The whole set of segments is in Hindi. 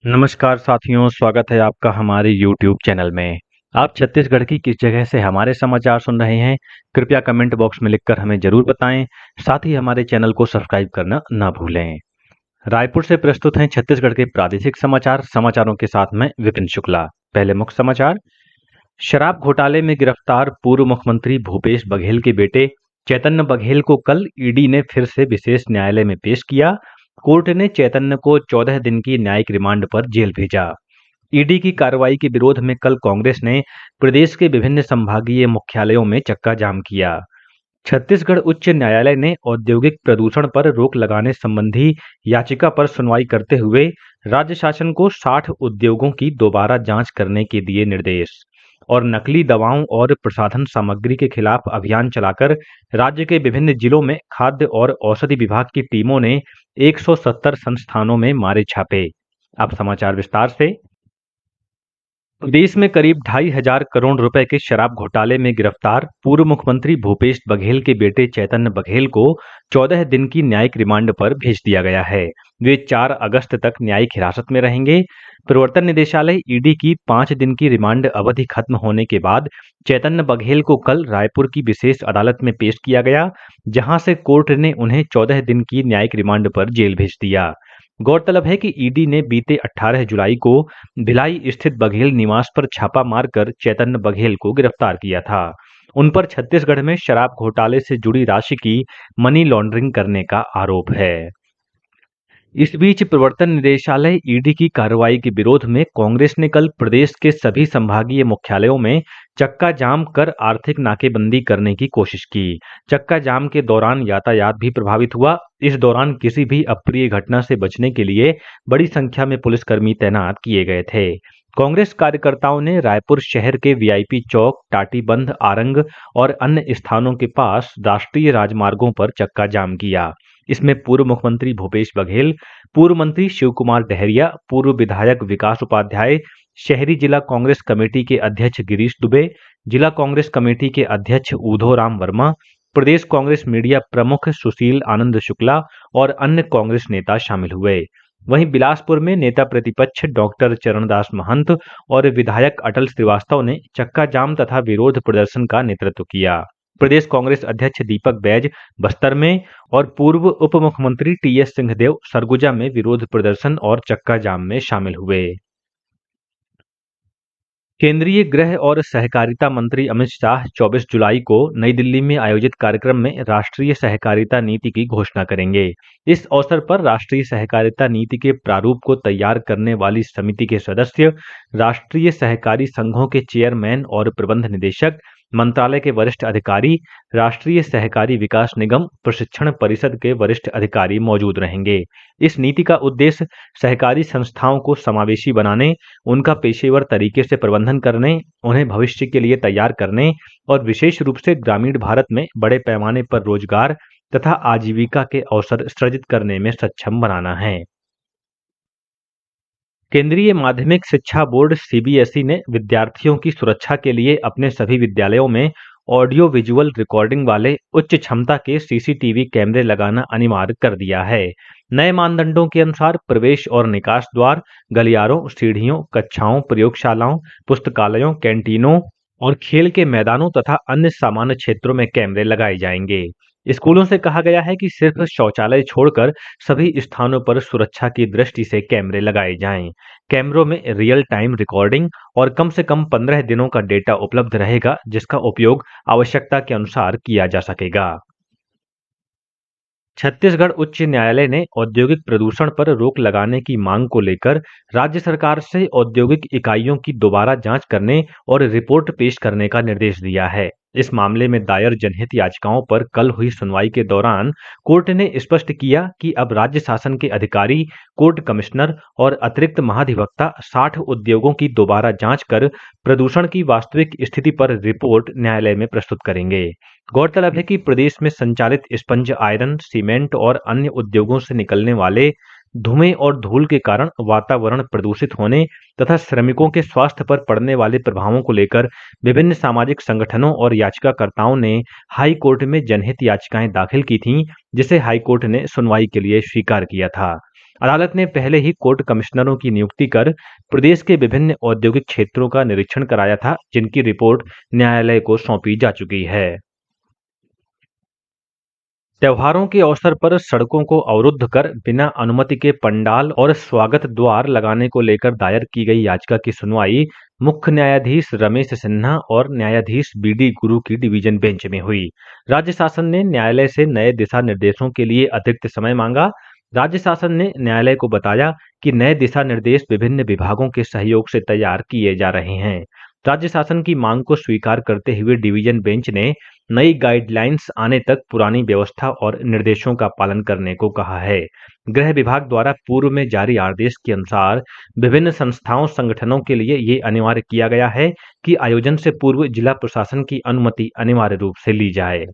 नमस्कार साथियों, स्वागत है आपका हमारे YouTube चैनल में। आप छत्तीसगढ़ की किस जगह से हमारे समाचार सुन रहे हैं, कृपया कमेंट बॉक्स में लिखकर हमें जरूर बताएं। साथ ही हमारे चैनल को सब्सक्राइब करना ना भूलें। रायपुर से प्रस्तुत हैं छत्तीसगढ़ के प्रादेशिक समाचार। समाचारों के साथ मैं विपिन शुक्ला। पहले मुख्य समाचार। शराब घोटाले में गिरफ्तार पूर्व मुख्यमंत्री भूपेश बघेल के बेटे चैतन्य बघेल को कल ईडी ने फिर से विशेष न्यायालय में पेश किया। कोर्ट ने चैतन्य को 14 दिन की न्यायिक रिमांड पर जेल भेजा। ईडी की कार्रवाई के विरोध में कल कांग्रेस ने प्रदेश के विभिन्न संभागीय मुख्यालयों में चक्का जाम किया। छत्तीसगढ़ उच्च न्यायालय ने औद्योगिक प्रदूषण पर रोक लगाने संबंधी याचिका पर सुनवाई करते हुए राज्य शासन को 60 उद्योगों की दोबारा जांच करने के दिए निर्देश। और नकली दवाओं और प्रसाधन सामग्री के खिलाफ अभियान चलाकर राज्य के विभिन्न जिलों में खाद्य और औषधि विभाग की टीमों ने 170 संस्थानों में मारे छापे। अब समाचार विस्तार से। प्रदेश में करीब 2,500 करोड़ रुपए के शराब घोटाले में गिरफ्तार पूर्व मुख्यमंत्री भूपेश बघेल के बेटे चैतन्य बघेल को 14 दिन की न्यायिक रिमांड पर भेज दिया गया है। वे 4 अगस्त तक न्यायिक हिरासत में रहेंगे। प्रवर्तन निदेशालय ईडी की 5 दिन की रिमांड अवधि खत्म होने के बाद चैतन्य बघेल को कल रायपुर की विशेष अदालत में पेश किया गया, जहां से कोर्ट ने उन्हें 14 दिन की न्यायिक रिमांड पर जेल भेज दिया। गौरतलब है कि ईडी ने बीते 18 जुलाई को भिलाई स्थित बघेल निवास पर छापा मारकर चैतन्य बघेल को गिरफ्तार किया था। उन पर छत्तीसगढ़ में शराब घोटाले से जुड़ी राशि की मनी लॉन्ड्रिंग करने का आरोप है। इस बीच प्रवर्तन निदेशालय ईडी की कार्रवाई के विरोध में कांग्रेस ने कल प्रदेश के सभी संभागीय मुख्यालयों में चक्का जाम कर आर्थिक नाकेबंदी करने की कोशिश की। चक्का जाम के दौरान यातायात भी प्रभावित हुआ। इस दौरान किसी भी अप्रिय घटना से बचने के लिए बड़ी संख्या में पुलिसकर्मी तैनात किए गए थे। कांग्रेस कार्यकर्ताओं ने रायपुर शहर के वीआईपी चौक, टाटीबंध, आरंग और अन्य स्थानों के पास राष्ट्रीय राजमार्गों पर चक्का जाम किया। इसमें पूर्व मुख्यमंत्री भूपेश बघेल, पूर्व मंत्री शिव कुमार डहरिया, पूर्व विधायक विकास उपाध्याय, शहरी जिला कांग्रेस कमेटी के अध्यक्ष गिरीश दुबे, जिला कांग्रेस कमेटी के अध्यक्ष उधोराम वर्मा, प्रदेश कांग्रेस मीडिया प्रमुख सुशील आनंद शुक्ला और अन्य कांग्रेस नेता शामिल हुए। वहीं बिलासपुर में नेता प्रतिपक्ष डॉक्टर चरणदास महंत और विधायक अटल श्रीवास्तव ने चक्का जाम तथा विरोध प्रदर्शन का नेतृत्व किया। प्रदेश कांग्रेस अध्यक्ष दीपक बैज बस्तर में और पूर्व उप मुख्यमंत्री टीएस सिंहदेव सरगुजा में विरोध प्रदर्शन और चक्का जाम में शामिल हुए। केंद्रीय गृह और सहकारिता मंत्री अमित शाह 24 जुलाई को नई दिल्ली में आयोजित कार्यक्रम में राष्ट्रीय सहकारिता नीति की घोषणा करेंगे। इस अवसर पर राष्ट्रीय सहकारिता नीति के प्रारूप को तैयार करने वाली समिति के सदस्य, राष्ट्रीय सहकारी संघों के चेयरमैन और प्रबंध निदेशक, मंत्रालय के वरिष्ठ अधिकारी, राष्ट्रीय सहकारी विकास निगम प्रशिक्षण परिषद के वरिष्ठ अधिकारी मौजूद रहेंगे। इस नीति का उद्देश्य सहकारी संस्थाओं को समावेशी बनाने, उनका पेशेवर तरीके से प्रबंधन करने, उन्हें भविष्य के लिए तैयार करने और विशेष रूप से ग्रामीण भारत में बड़े पैमाने पर रोजगार तथा आजीविका के अवसर सृजित करने में सक्षम बनाना है। केंद्रीय माध्यमिक शिक्षा बोर्ड सीबीएसई ने विद्यार्थियों की सुरक्षा के लिए अपने सभी विद्यालयों में ऑडियो विजुअल रिकॉर्डिंग वाले उच्च क्षमता के सीसीटीवी कैमरे लगाना अनिवार्य कर दिया है। नए मानदंडों के अनुसार प्रवेश और निकास द्वार, गलियारों, सीढ़ियों, कक्षाओं, प्रयोगशालाओं, पुस्तकालयों, कैंटीनों और खेल के मैदानों तथा अन्य सामान्य क्षेत्रों में कैमरे लगाए जाएंगे। स्कूलों से कहा गया है कि सिर्फ शौचालय छोड़कर सभी स्थानों पर सुरक्षा की दृष्टि से कैमरे लगाए जाएं। कैमरों में रियल टाइम रिकॉर्डिंग और कम से कम 15 दिनों का डेटा उपलब्ध रहेगा, जिसका उपयोग आवश्यकता के अनुसार किया जा सकेगा। छत्तीसगढ़ उच्च न्यायालय ने औद्योगिक प्रदूषण पर रोक लगाने की मांग को लेकर राज्य सरकार से औद्योगिक इकाइयों की दोबारा जांच करने और रिपोर्ट पेश करने का निर्देश दिया है। इस मामले में दायर जनहित याचिकाओं पर कल हुई सुनवाई के दौरान कोर्ट ने स्पष्ट किया कि अब राज्य शासन के अधिकारी, कोर्ट कमिश्नर और अतिरिक्त महाधिवक्ता 60 उद्योगों की दोबारा जांच कर प्रदूषण की वास्तविक स्थिति पर रिपोर्ट न्यायालय में प्रस्तुत करेंगे। गौरतलब है कि प्रदेश में संचालित स्पंज आयरन, सीमेंट और अन्य उद्योगों से निकलने वाले धुएं और धूल के कारण वातावरण प्रदूषित होने तथा श्रमिकों के स्वास्थ्य पर पड़ने वाले प्रभावों को लेकर विभिन्न सामाजिक संगठनों और याचिकाकर्ताओं ने हाई कोर्ट में जनहित याचिकाएं दाखिल की थीं, जिसे हाई कोर्ट ने सुनवाई के लिए स्वीकार किया था। अदालत ने पहले ही कोर्ट कमिश्नरों की नियुक्ति कर प्रदेश के विभिन्न औद्योगिक क्षेत्रों का निरीक्षण कराया था, जिनकी रिपोर्ट न्यायालय को सौंपी जा चुकी है। त्योहारों के अवसर पर सड़कों को अवरुद्ध कर बिना अनुमति के पंडाल और स्वागत द्वार लगाने को लेकर दायर की गई याचिका की सुनवाई मुख्य न्यायाधीश रमेश सिन्हा और न्यायाधीश बीडी गुरु की डिवीजन बेंच में हुई। राज्य शासन ने न्यायालय से नए दिशा निर्देशों के लिए अतिरिक्त समय मांगा। राज्य शासन ने न्यायालय को बताया कि नए दिशा निर्देश विभिन्न विभागों के सहयोग से तैयार किए जा रहे हैं। राज्य शासन की मांग को स्वीकार करते हुए डिवीजन बेंच ने नई गाइडलाइंस आने तक पुरानी व्यवस्था और निर्देशों का पालन करने को कहा है। गृह विभाग द्वारा पूर्व में जारी आदेश के अनुसार विभिन्न संस्थाओं संगठनों के लिए ये अनिवार्य किया गया है कि आयोजन से पूर्व जिला प्रशासन की अनुमति अनिवार्य रूप से ली जाए।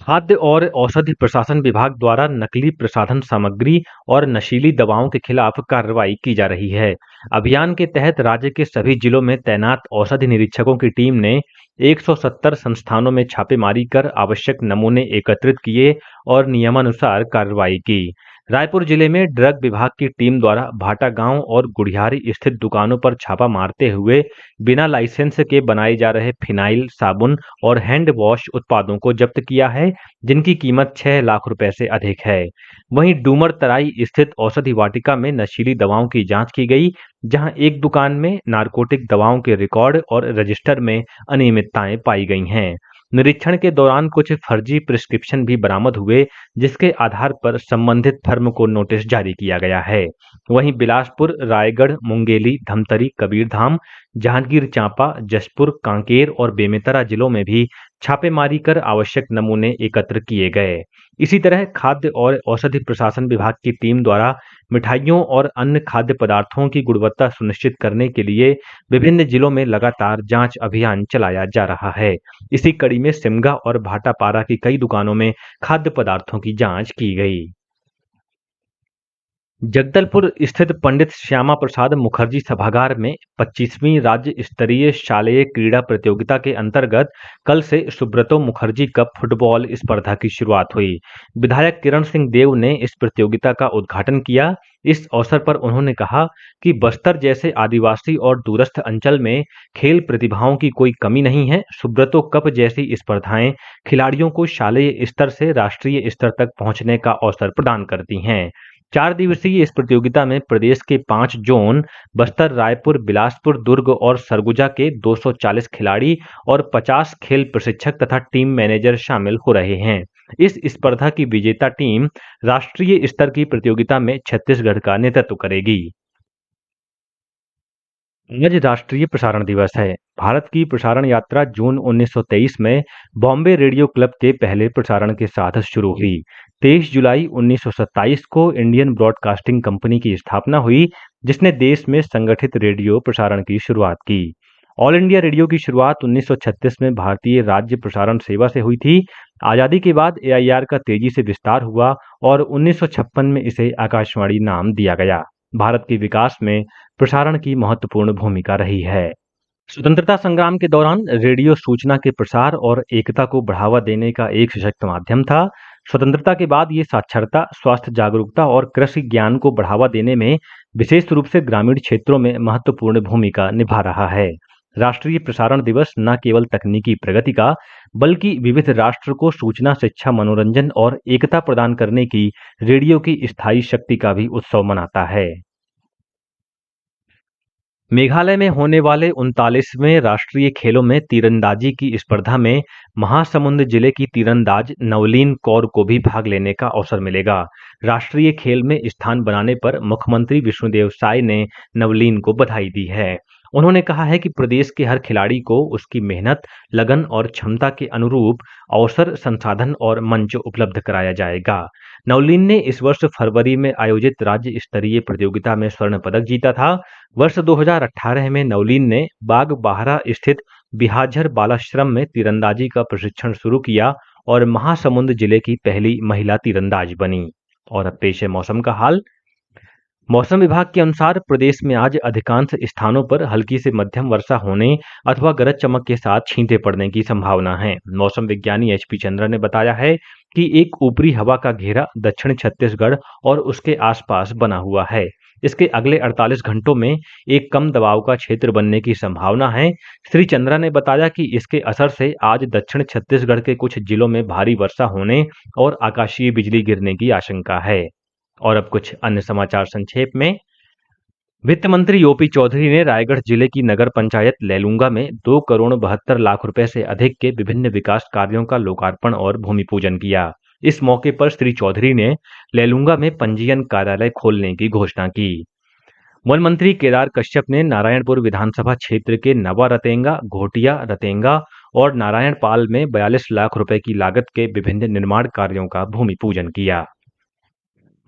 खाद्य और औषधि प्रशासन विभाग द्वारा नकली प्रसाधन सामग्री और नशीली दवाओं के खिलाफ कार्रवाई की जा रही है। अभियान के तहत राज्य के सभी जिलों में तैनात औषधि निरीक्षकों की टीम ने 170 संस्थानों में छापेमारी कर आवश्यक नमूने एकत्रित किए और नियमानुसार कार्रवाई की। रायपुर जिले में ड्रग विभाग की टीम द्वारा भाटा गांव और गुढ़ियारी स्थित दुकानों पर छापा मारते हुए बिना लाइसेंस के बनाए जा रहे फिनाइल, साबुन और हैंड वॉश उत्पादों को जब्त किया है, जिनकी कीमत 6 लाख रुपए से अधिक है। वहीं डूमर तराई स्थित औषधि वाटिका में नशीली दवाओं की जांच की गई, जहां एक दुकान में नारकोटिक दवाओं के रिकॉर्ड और रजिस्टर में अनियमितताएं पाई गई हैं। निरीक्षण के दौरान कुछ फर्जी प्रिस्क्रिप्शन भी बरामद हुए, जिसके आधार पर संबंधित फर्म को नोटिस जारी किया गया है। वहीं बिलासपुर, रायगढ़, मुंगेली, धमतरी, कबीरधाम, जांजगीर चांपा, जशपुर, कांकेर और बेमेतरा जिलों में भी छापेमारी कर आवश्यक नमूने एकत्र किए गए। इसी तरह खाद्य और औषधि प्रशासन विभाग की टीम द्वारा मिठाइयों और अन्य खाद्य पदार्थों की गुणवत्ता सुनिश्चित करने के लिए विभिन्न जिलों में लगातार जांच अभियान चलाया जा रहा है। इसी कड़ी में सिमगा और भाटापारा की कई दुकानों में खाद्य पदार्थों की जांच की गई। जगदलपुर स्थित पंडित श्यामा प्रसाद मुखर्जी सभागार में 25वीं राज्य स्तरीय शालेय क्रीड़ा प्रतियोगिता के अंतर्गत कल से सुब्रतो मुखर्जी कप फुटबॉल स्पर्धा की शुरुआत हुई। विधायक किरण सिंह देव ने इस प्रतियोगिता का उद्घाटन किया। इस अवसर पर उन्होंने कहा कि बस्तर जैसे आदिवासी और दूरस्थ अंचल में खेल प्रतिभाओं की कोई कमी नहीं है। सुब्रतो कप जैसी स्पर्धाएं खिलाड़ियों को शालेय स्तर से राष्ट्रीय स्तर तक पहुंचने का अवसर प्रदान करती हैं। 4 दिवसीय इस प्रतियोगिता में प्रदेश के 5 जोन बस्तर, रायपुर, बिलासपुर, दुर्ग और सरगुजा के 240 खिलाड़ी और 50 खेल प्रशिक्षक तथा टीम मैनेजर शामिल हो रहे हैं। इस स्पर्धा की विजेता टीम राष्ट्रीय स्तर की प्रतियोगिता में छत्तीसगढ़ का नेतृत्व करेगी। आज राष्ट्रीय प्रसारण दिवस है। भारत की प्रसारण यात्रा जून 1923 में बॉम्बे रेडियो क्लब के पहले प्रसारण के साथ शुरू हुई। 23 जुलाई 1927 को इंडियन ब्रॉडकास्टिंग कंपनी की स्थापना हुई, जिसने देश में संगठित रेडियो प्रसारण की शुरुआत की। ऑल इंडिया रेडियो की शुरुआत 1936 में भारतीय राज्य प्रसारण सेवा से हुई थी। आजादी के बाद एआईआर का तेजी से विस्तार हुआ और 1956 में इसे आकाशवाणी नाम दिया गया। भारत के विकास में प्रसारण की महत्वपूर्ण भूमिका रही है। स्वतंत्रता संग्राम के दौरान रेडियो सूचना के प्रसार और एकता को बढ़ावा देने का एक सशक्त माध्यम था। स्वतंत्रता के बाद ये साक्षरता, स्वास्थ्य जागरूकता और कृषि ज्ञान को बढ़ावा देने में विशेष रूप से ग्रामीण क्षेत्रों में महत्वपूर्ण भूमिका निभा रहा है। राष्ट्रीय प्रसारण दिवस न केवल तकनीकी प्रगति का, बल्कि विविध राष्ट्र को सूचना, शिक्षा, मनोरंजन और एकता प्रदान करने की रेडियो की स्थायी शक्ति का भी उत्सव मनाता है। मेघालय में होने वाले 39वें राष्ट्रीय खेलों में तीरंदाजी की स्पर्धा में महासमुंद जिले की तीरंदाज नवलीन कौर को भी भाग लेने का अवसर मिलेगा। राष्ट्रीय खेल में स्थान बनाने पर मुख्यमंत्री विष्णुदेव साय ने नवलीन को बधाई दी है। उन्होंने कहा है कि प्रदेश के हर खिलाड़ी को उसकी मेहनत, लगन और क्षमता के अनुरूप अवसर, संसाधन और मंच उपलब्ध कराया जाएगा। नवलीन ने इस वर्ष फरवरी में आयोजित राज्य स्तरीय प्रतियोगिता में स्वर्ण पदक जीता था। वर्ष 2018 में नवलीन ने बागबाहरा स्थित बिहाझर बालाश्रम में तीरंदाजी का प्रशिक्षण शुरू किया और महासमुंद जिले की पहली महिला तीरंदाज बनी। और अब पेश है मौसम का हाल। मौसम विभाग के अनुसार प्रदेश में आज अधिकांश स्थानों पर हल्की से मध्यम वर्षा होने अथवा गरज चमक के साथ छींटे पड़ने की संभावना है। मौसम विज्ञानी एचपी चंद्रा ने बताया है कि एक ऊपरी हवा का घेरा दक्षिण छत्तीसगढ़ और उसके आसपास बना हुआ है। इसके अगले 48 घंटों में एक कम दबाव का क्षेत्र बनने की संभावना है। श्री चंद्रा ने बताया कि इसके असर से आज दक्षिण छत्तीसगढ़ के कुछ जिलों में भारी वर्षा होने और आकाशीय बिजली गिरने की आशंका है। और अब कुछ अन्य समाचार संक्षेप में। वित्त मंत्री ओपी चौधरी ने रायगढ़ जिले की नगर पंचायत लैलूंगा में 2 करोड़ 72 लाख रुपए से अधिक के विभिन्न विकास कार्यों का लोकार्पण और भूमि पूजन किया। इस मौके पर श्री चौधरी ने लैलूंगा में पंजीयन कार्यालय खोलने की घोषणा की। वन मंत्री केदार कश्यप ने नारायणपुर विधानसभा क्षेत्र के नवा रतेंगा, घोटिया, रतेंगा और नारायणपाल में 42 लाख रुपए की लागत के विभिन्न निर्माण कार्यों का भूमि पूजन किया।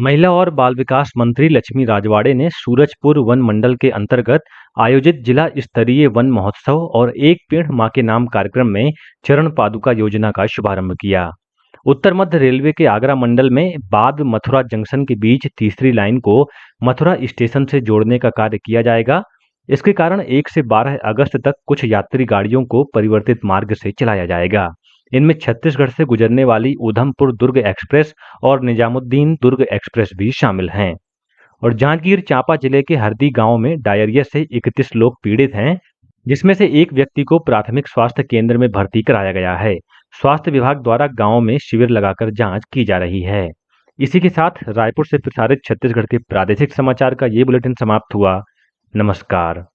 महिला और बाल विकास मंत्री लक्ष्मी राजवाड़े ने सूरजपुर वन मंडल के अंतर्गत आयोजित जिला स्तरीय वन महोत्सव और एक पेड़ मां के नाम कार्यक्रम में चरण पादुका योजना का शुभारंभ किया। उत्तर मध्य रेलवे के आगरा मंडल में बाद मथुरा जंक्शन के बीच तीसरी लाइन को मथुरा स्टेशन से जोड़ने का कार्य किया जाएगा। इसके कारण 1 से 12 अगस्त तक कुछ यात्री गाड़ियों को परिवर्तित मार्ग से चलाया जाएगा। इनमें छत्तीसगढ़ से गुजरने वाली उधमपुर दुर्ग एक्सप्रेस और निजामुद्दीन दुर्ग एक्सप्रेस भी शामिल हैं। और जांजगीर चांपा जिले के हरदी गांव में डायरिया से 31 लोग पीड़ित हैं, जिसमें से एक व्यक्ति को प्राथमिक स्वास्थ्य केंद्र में भर्ती कराया गया है। स्वास्थ्य विभाग द्वारा गांव में शिविर लगाकर जांच की जा रही है। इसी के साथ रायपुर से प्रसारित छत्तीसगढ़ के प्रादेशिक समाचार का ये बुलेटिन समाप्त हुआ। नमस्कार।